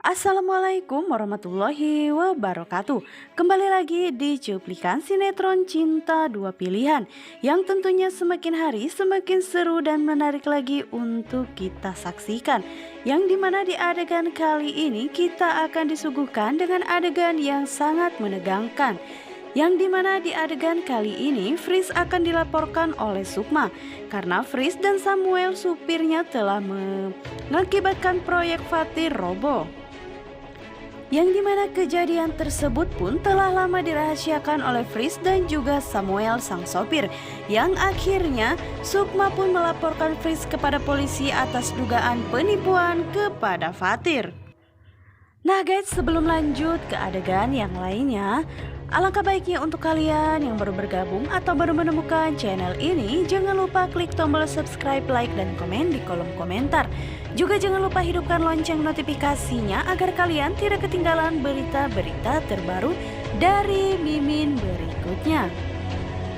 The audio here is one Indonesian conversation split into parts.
Assalamualaikum warahmatullahi wabarakatuh. Kembali lagi di cuplikan sinetron Cinta Dua Pilihan yang tentunya semakin hari semakin seru dan menarik lagi untuk kita saksikan. Yang dimana di adegan kali ini kita akan disuguhkan dengan adegan yang sangat menegangkan. Yang dimana di adegan kali ini Fris akan dilaporkan oleh Sukma karena Fris dan Samuel supirnya telah mengakibatkan proyek Fatir roboh. Yang dimana kejadian tersebut pun telah lama dirahasiakan oleh Fris dan juga Samuel sang sopir. Yang akhirnya Sukma pun melaporkan Fris kepada polisi atas dugaan penipuan kepada Fatir. Nah guys, sebelum lanjut ke adegan yang lainnya, alangkah baiknya untuk kalian yang baru bergabung atau baru menemukan channel ini, jangan lupa klik tombol subscribe, like, dan komen di kolom komentar. Juga jangan lupa hidupkan lonceng notifikasinya agar kalian tidak ketinggalan berita-berita terbaru dari Mimin berikutnya.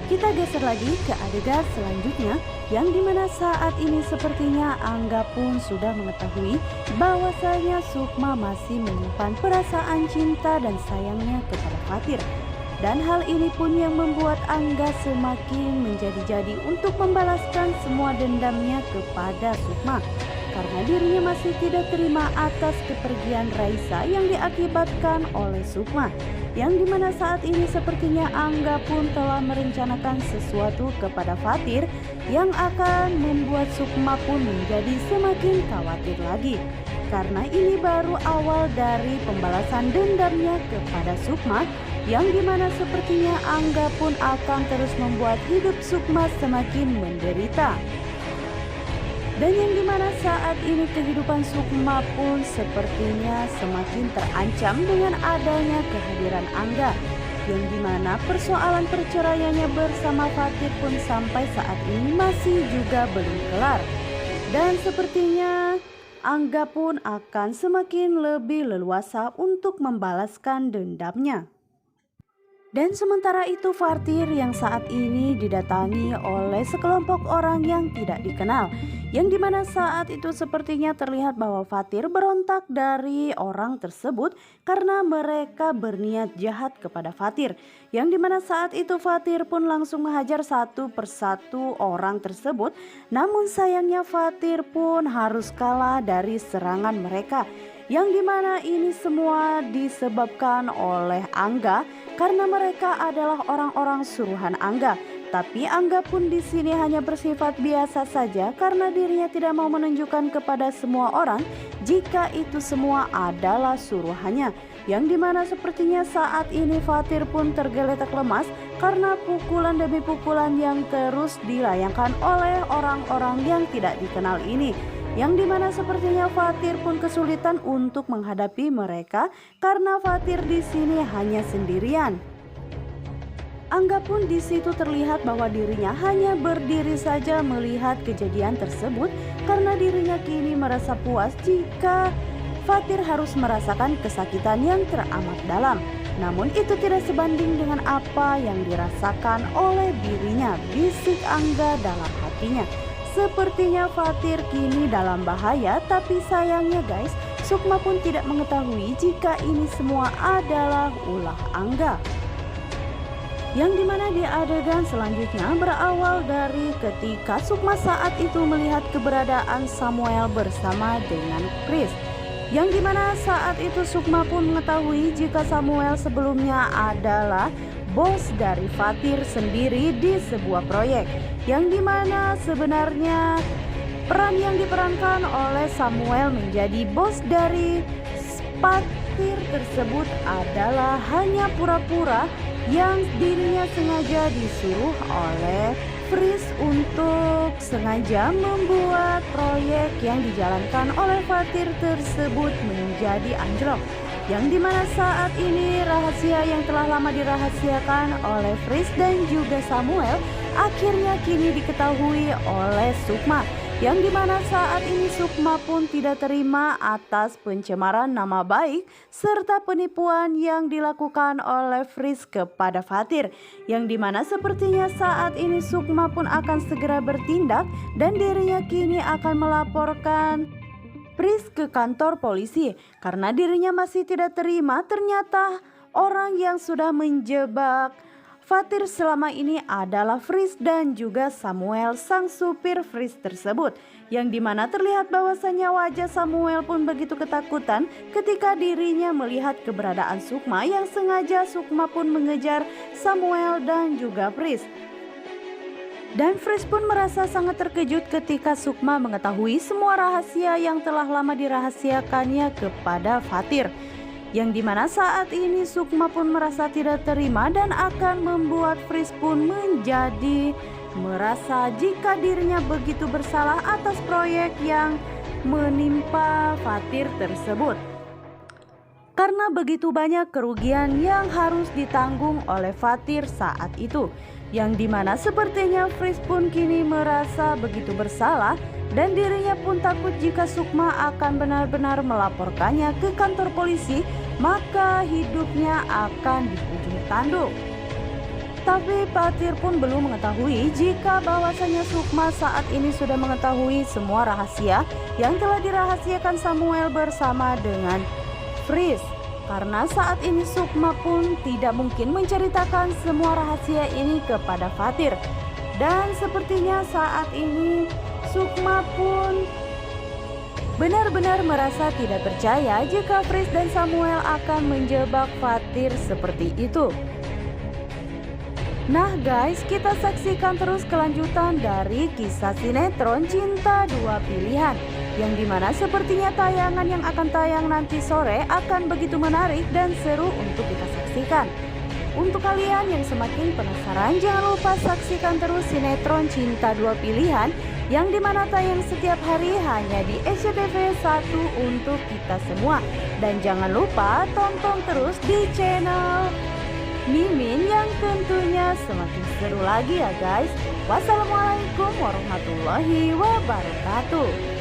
Kita geser lagi ke adegan selanjutnya, yang dimana saat ini sepertinya Angga pun sudah mengetahui bahwasanya Sukma masih menyimpan perasaan cinta dan sayangnya kepada Fatir. Dan hal ini pun yang membuat Angga semakin menjadi-jadi untuk membalaskan semua dendamnya kepada Sukma. Karena dirinya masih tidak terima atas kepergian Raisa yang diakibatkan oleh Sukma. Yang dimana saat ini sepertinya Angga pun telah merencanakan sesuatu kepada Fatir yang akan membuat Sukma pun menjadi semakin khawatir lagi. Karena ini baru awal dari pembalasan dendamnya kepada Sukma, yang dimana sepertinya Angga pun akan terus membuat hidup Sukma semakin menderita. Dan yang dimana saat ini kehidupan Sukma pun sepertinya semakin terancam dengan adanya kehadiran Angga. Yang dimana persoalan perceraiannya bersama Fatir pun sampai saat ini masih juga belum kelar. Dan sepertinya Angga pun akan semakin lebih leluasa untuk membalaskan dendamnya. Dan sementara itu Fatir yang saat ini didatangi oleh sekelompok orang yang tidak dikenal. Yang dimana saat itu sepertinya terlihat bahwa Fatir berontak dari orang tersebut karena mereka berniat jahat kepada Fatir. Yang dimana saat itu Fatir pun langsung menghajar satu persatu orang tersebut. Namun sayangnya Fatir pun harus kalah dari serangan mereka. Yang dimana ini semua disebabkan oleh Angga karena mereka adalah orang-orang suruhan Angga. Tapi Angga pun di sini hanya bersifat biasa saja karena dirinya tidak mau menunjukkan kepada semua orang jika itu semua adalah suruhannya. Yang dimana sepertinya saat ini Fatir pun tergeletak lemas karena pukulan demi pukulan yang terus dilayangkan oleh orang-orang yang tidak dikenal ini. Yang dimana sepertinya Fatir pun kesulitan untuk menghadapi mereka karena Fatir di sini hanya sendirian. Angga pun di situ terlihat bahwa dirinya hanya berdiri saja melihat kejadian tersebut karena dirinya kini merasa puas jika Fatir harus merasakan kesakitan yang teramat dalam. Namun itu tidak sebanding dengan apa yang dirasakan oleh dirinya, bisik Angga dalam hatinya. Sepertinya Fatir kini dalam bahaya, tapi sayangnya guys, Sukma pun tidak mengetahui jika ini semua adalah ulah Angga. Yang dimana di adegan selanjutnya berawal dari ketika Sukma saat itu melihat keberadaan Samuel bersama dengan Chris. Yang dimana saat itu Sukma pun mengetahui jika Samuel sebelumnya adalah bos dari Fatir sendiri di sebuah proyek. Yang dimana sebenarnya peran yang diperankan oleh Samuel menjadi bos dari Fatir tersebut adalah hanya pura-pura yang dirinya sengaja disuruh oleh Fris untuk sengaja membuat proyek yang dijalankan oleh Fatir tersebut menjadi anjlok. Yang dimana saat ini rahasia yang telah lama dirahasiakan oleh Fris dan juga Samuel akhirnya kini diketahui oleh Sukma. Yang dimana saat ini Sukma pun tidak terima atas pencemaran nama baik serta penipuan yang dilakukan oleh Fris kepada Fatir. Yang dimana sepertinya saat ini Sukma pun akan segera bertindak dan dirinya kini akan melaporkan Pris ke kantor polisi karena dirinya masih tidak terima ternyata orang yang sudah menjebak Fatir selama ini adalah Fris dan juga Samuel sang supir Fris tersebut, yang dimana terlihat bahwasannya wajah Samuel pun begitu ketakutan ketika dirinya melihat keberadaan Sukma yang sengaja Sukma pun mengejar Samuel dan juga Fris. Dan Fris pun merasa sangat terkejut ketika Sukma mengetahui semua rahasia yang telah lama dirahasiakannya kepada Fatir. Yang dimana saat ini Sukma pun merasa tidak terima dan akan membuat Fris pun menjadi merasa jika dirinya begitu bersalah atas proyek yang menimpa Fatir tersebut. Karena begitu banyak kerugian yang harus ditanggung oleh Fatir saat itu, yang dimana sepertinya Fris pun kini merasa begitu bersalah dan dirinya pun takut jika Sukma akan benar-benar melaporkannya ke kantor polisi, maka hidupnya akan di ujung tanduk. Tapi Fatir pun belum mengetahui jika bahwasanya Sukma saat ini sudah mengetahui semua rahasia yang telah dirahasiakan Samuel bersama dengan Fris. Karena saat ini Sukma pun tidak mungkin menceritakan semua rahasia ini kepada Fatir. Dan sepertinya saat ini Sukma pun benar-benar merasa tidak percaya jika Fris dan Samuel akan menjebak Fatir seperti itu. Nah guys, kita saksikan terus kelanjutan dari kisah sinetron Cinta Dua Pilihan, yang dimana sepertinya tayangan yang akan tayang nanti sore akan begitu menarik dan seru untuk kita saksikan. Untuk kalian yang semakin penasaran, jangan lupa saksikan terus sinetron Cinta Dua Pilihan yang dimana tayang setiap hari hanya di SCTV 1 untuk kita semua. Dan jangan lupa tonton terus di channel Mimin yang tentunya semakin seru lagi ya guys. Wassalamualaikum warahmatullahi wabarakatuh.